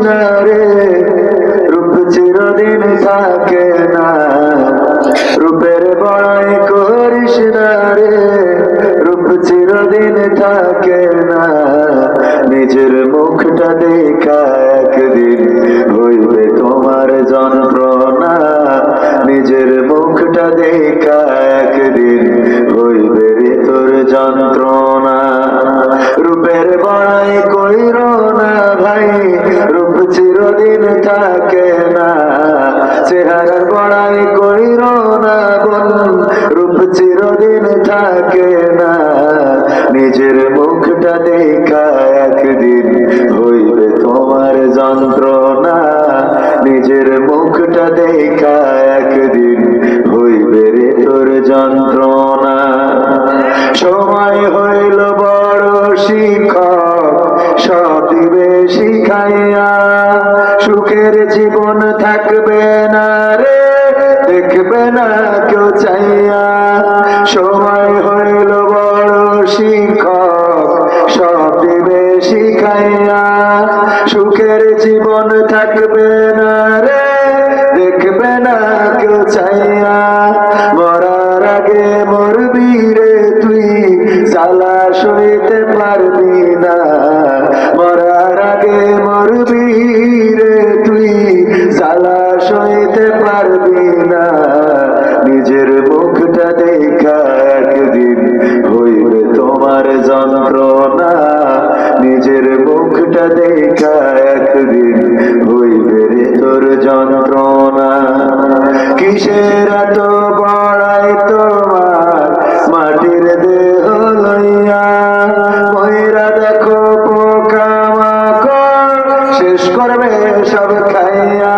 না রে, রূপ চিরদিন থাকে না। রূপের বড়াই করিস না রে, রূপ চিরদিন থাকে না। নিজের মুখটা দেখা একদিন হইবে তোমার যন্ত্রণা, নিজের মুখটা দেখা একদিন হইবে রে তোর যন্ত্রণা। রূপের বড়াই কইরো না ভাই, রূপ চিরদিন থাকে না। চেহারার বড়াই কইরো না বোন, রূপ চিরদিন থাকে না। নিজের মুখটা দেখা একদিন হইবে তোমার যন্ত্রণা, নিজের মুখটা দেখা একদিন হইবে রে তোর যন্ত্রণা। সময় হইল বড় শিক্ষক, সব দিবে শিখাইয়া। সুখের জীবন থাকবে না রে, দেখবে না কেউ চাইয়া। সময় হইল বড় শিক্ষক, সব দিবে শিখাইয়া। সুখের জীবন থাকবে না রে, দেখবে না কেউ চাইয়া। মরার আগে মরবি রে তুই, জ্বালা সইতে পারবি না। মরার আগে মরবি রে তুই, জ্বালা সইতে পারবি না। নিজের মুখটা দেখা একদিন হইবে তোমার যন্ত্রণা, নিজের মুখটা দেখা একদিন হইবে রে তোর যন্ত্রণা। কিসের এত বড়াই তোমার মাটির দেহ লইয়া, ময়রা দেখো পোকামাকড় শেষ করবে সব খাইয়া।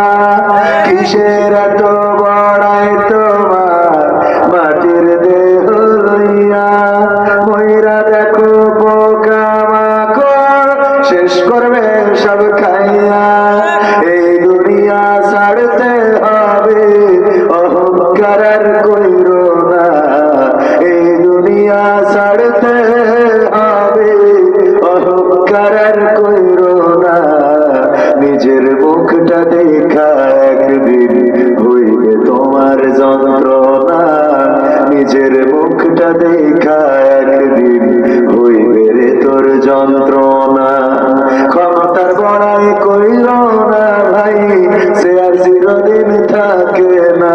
কিসের এত বড়াই তোমার মাটির দেহ লইয়া, ময়রা দেখো পোকামাকড় শেষ করবে সব খাইয়া। এই দুনিয়া ছাড়তে হবে, অহংকার আর কইরো না। এই দুনিয়া ছাড়তে হবে, অহংকার আর কইরো না। নিজের মুখটা দেখা একদিন হইবে তোমার যন্ত্রণা, নিজের মুখটা দেখা একদিন হইবে রে তোর যন্ত্রণা। ক্ষমতার বড়াই কইরো না ভাই, সে আর চিরদিন থাকে না।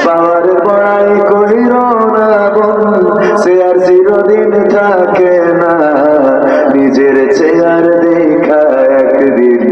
পাওয়ার বড়াই কইরো না বোন, সে আর চিরদিন থাকে না। নিজের চেহারা দেখা একদিন